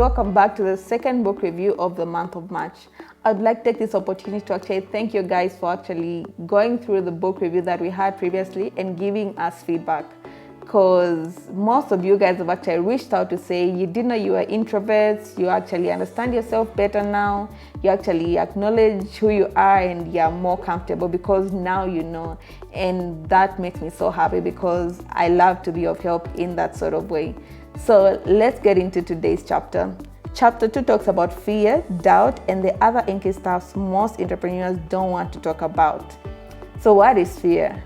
welcome back to the second book review of the month of March. I'd like to take this opportunity to actually thank you guys for actually going through the book review that we had previously and giving us feedback, because most of you guys have actually reached out to say you didn't know you were introverts, you actually understand yourself better now, you actually acknowledge who you are and you're more comfortable because now you know. And that makes me so happy because I love to be of help in that sort of way. So let's get into today's chapter. Chapter 2 talks about fear, doubt, and the other inky stuffs most entrepreneurs don't want to talk about. So what is fear?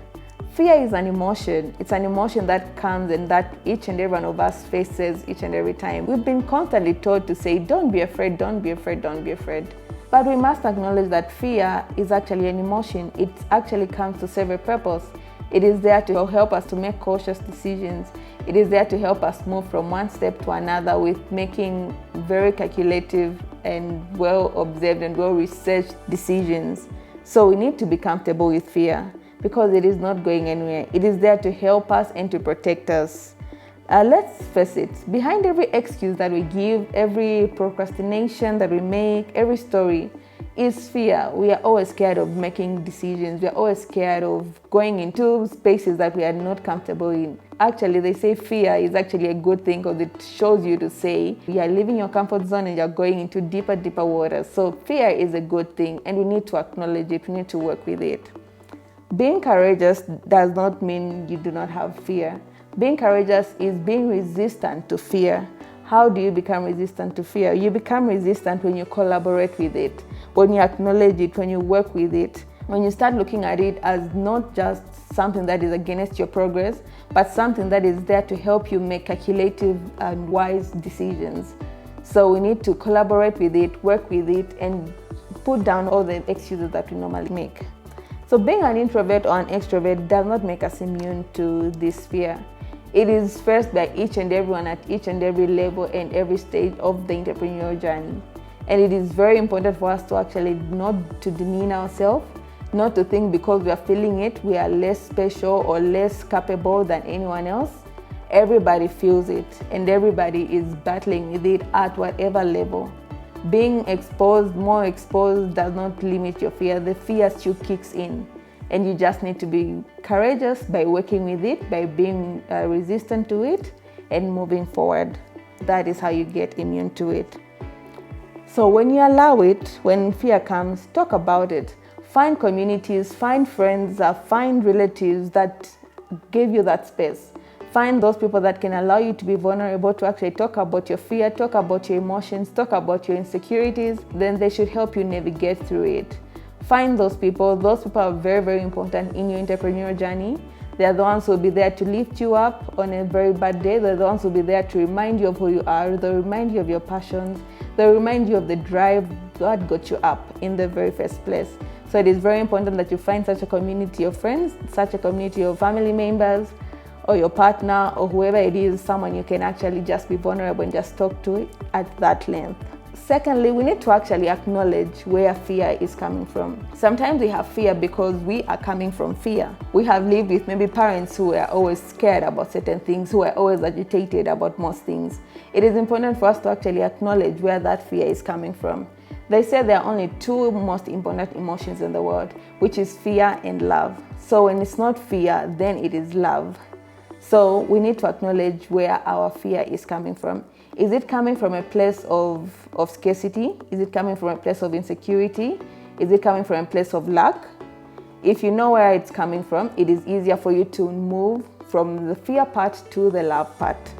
Fear is an emotion. It's an emotion that comes and that each and every one of us faces each and every time. We've been constantly told to say, don't be afraid, don't be afraid, don't be afraid. But we must acknowledge that fear is actually an emotion. It actually comes to serve a purpose. It is there to help us to make cautious decisions. It is there to help us move from one step to another with making very calculative and well-observed and well-researched decisions. So we need to be comfortable with fear because it is not going anywhere. It is there to help us and to protect us. Let's face it, behind every excuse that we give, every procrastination that we make, every story, is fear. We are always scared of making decisions. We are always scared of going into spaces that we are not comfortable in. Actually, they say fear is actually a good thing because it shows you to say you are leaving your comfort zone and you're going into deeper waters. So fear is a good thing and we need to acknowledge it. We need to work with it. Being courageous does not mean you do not have fear. Being courageous is being resistant to fear. How do you become resistant to fear? You become resistant when you collaborate with it, when you acknowledge it, when you work with it, when you start looking at it as not just something that is against your progress, but something that is there to help you make calculative and wise decisions. So we need to collaborate with it, work with it, and put down all the excuses that we normally make. So being an introvert or an extrovert does not make us immune to this fear. It is first by each and everyone at each and every level and every stage of the entrepreneurial journey. And it is very important for us to actually not to demean ourselves, not to think because we are feeling it, we are less special or less capable than anyone else. Everybody feels it and everybody is battling with it at whatever level. Being exposed, more exposed, does not limit your fear. The fear still kicks in. And you just need to be courageous by working with it, by being resistant to it and moving forward. That is how you get immune to it. So when you allow it, when fear comes, talk about it. Find communities, find friends, find relatives that give you that space. Find those people that can allow you to be vulnerable, to actually talk about your fear, talk about your emotions, talk about your insecurities. Then they should help you navigate through it. Find those people. Those people are very important in your entrepreneurial journey. They are the ones who will be there to lift you up on a very bad day. They're the ones who will be there to remind you of who you are. They'll remind you of your passions. They'll remind you of the drive that got you up in the very first place. So it is very important that you find such a community of friends, such a community of family members, or your partner, or whoever it is, someone you can actually just be vulnerable and just talk to at that length. Secondly, we need to actually acknowledge where fear is coming from. Sometimes we have fear because we are coming from fear. We have lived with maybe parents who are always scared about certain things, who are always agitated about most things. It is important for us to actually acknowledge where that fear is coming from. They say there are only two most important emotions in the world, which is fear and love. So when it's not fear, then it is love. So we need to acknowledge where our fear is coming from. Is it coming from a place of scarcity? Is it coming from a place of insecurity? Is it coming from a place of lack? If you know where it's coming from, it is easier for you to move from the fear part to the love part.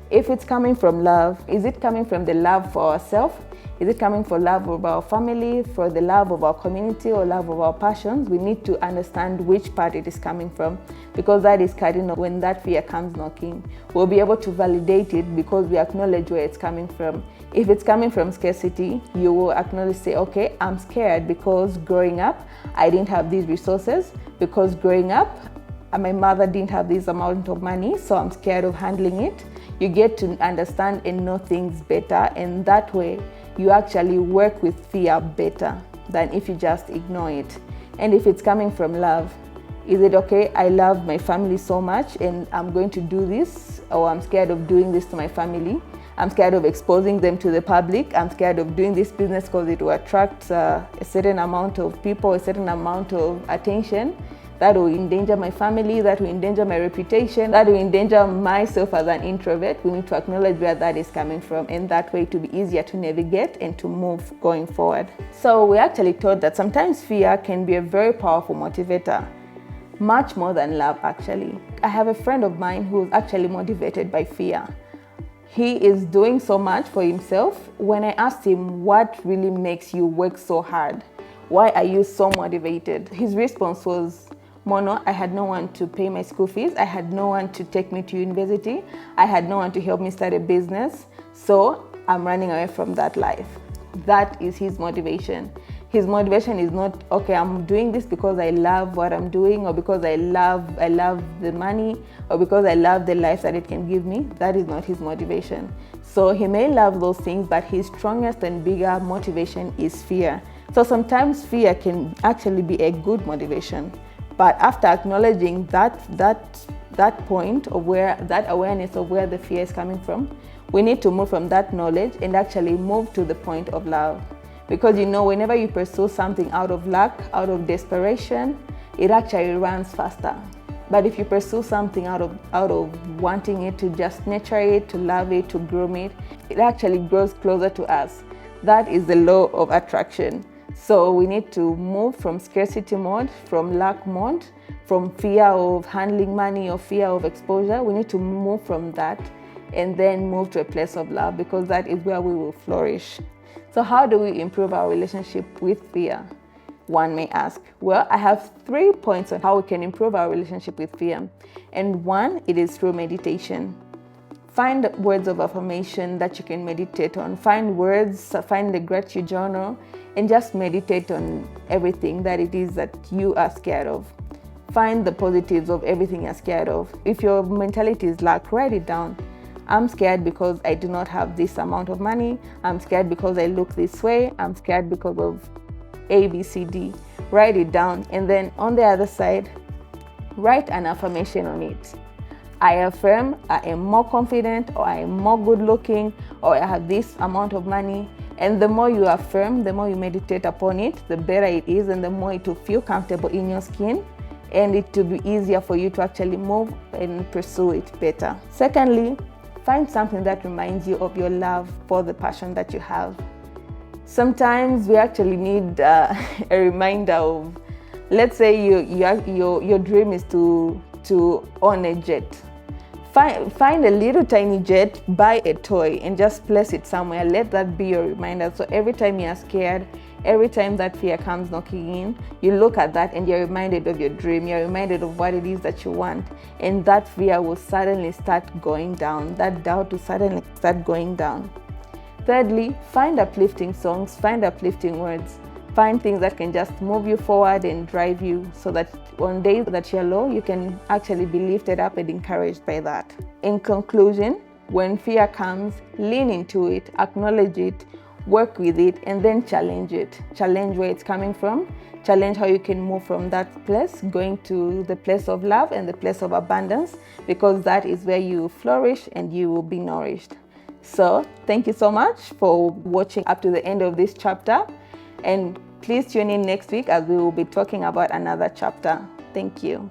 If it's coming from love, is it coming from the love for ourselves? Is it coming for love of our family, for the love of our community, or love of our passions? We need to understand which part it is coming from, because that is cardinal. When that fear comes knocking, we'll be able to validate it because we acknowledge where it's coming from. If it's coming from scarcity, you will acknowledge, say, okay, I'm scared because growing up, I didn't have these resources. Because growing up, my mother didn't have this amount of money, so I'm scared of handling it. You get to understand and know things better, and that way, you actually work with fear better than if you just ignore it. And if it's coming from love, is it okay? I love my family so much and I'm going to do this, or I'm scared of doing this to my family. I'm scared of exposing them to the public. I'm scared of doing this business because it will attract a certain amount of people, a certain amount of attention. That will endanger my family, that will endanger my reputation, that will endanger myself as an introvert. We need to acknowledge where that is coming from, and that way to be easier to navigate and to move going forward. So we actually taught that sometimes fear can be a very powerful motivator, much more than love actually. I have a friend of mine who is actually motivated by fear. He is doing so much for himself. When I asked him, what really makes you work so hard? Why are you so motivated? His response was, Mono, I had no one to pay my school fees. I had no one to take me to university. I had no one to help me start a business. So I'm running away from that life. That is his motivation. His motivation is not, okay, I'm doing this because I love what I'm doing, or because I love the money, or because I love the life that it can give me. That is not his motivation. So he may love those things, but his strongest and bigger motivation is fear. So sometimes fear can actually be a good motivation. But after acknowledging that point of where, that awareness of where the fear is coming from, we need to move from that knowledge and actually move to the point of love. Because whenever you pursue something out of luck, out of desperation, it actually runs faster. But if you pursue something out of wanting it, to just nurture it, to love it, to groom it, it actually grows closer to us. That is the law of attraction. So we need to move from scarcity mode, from lack mode, from fear of handling money or fear of exposure. We need to move from that and then move to a place of love, because that is where we will flourish. So how do we improve our relationship with fear? One may ask. Well, I have 3 points on how we can improve our relationship with fear. And one, it is through meditation. Find words of affirmation that you can meditate on. Find the gratitude journal, and just meditate on everything that it is that you are scared of. Find the positives of everything you're scared of. If your mentality is lack, write it down. I'm scared because I do not have this amount of money. I'm scared because I look this way. I'm scared because of A, B, C, D. Write it down, and then on the other side, write an affirmation on it. I affirm I am more confident, or I am more good looking, or I have this amount of money. And the more you affirm, the more you meditate upon it, the better it is, and the more it will feel comfortable in your skin, and it will be easier for you to actually move and pursue it better. Secondly, find something that reminds you of your love for the passion that you have. Sometimes we actually need a reminder of, let's say your dream is to own a jet. Find a little tiny jet, buy a toy, and just place it somewhere. Let that be your reminder. So every time you're scared, every time that fear comes knocking in, you look at that and you're reminded of your dream. You're reminded of what it is that you want. And that fear will suddenly start going down. That doubt will suddenly start going down. Thirdly, find uplifting songs, find uplifting words. Find things that can just move you forward and drive you, so that on days that you're low, you can actually be lifted up and encouraged by that. In conclusion, when fear comes, lean into it, acknowledge it, work with it, and then challenge it. Challenge where it's coming from. Challenge how you can move from that place, going to the place of love and the place of abundance, because that is where you flourish and you will be nourished. So thank you so much for watching up to the end of this chapter. And please tune in next week as we will be talking about another chapter. Thank you.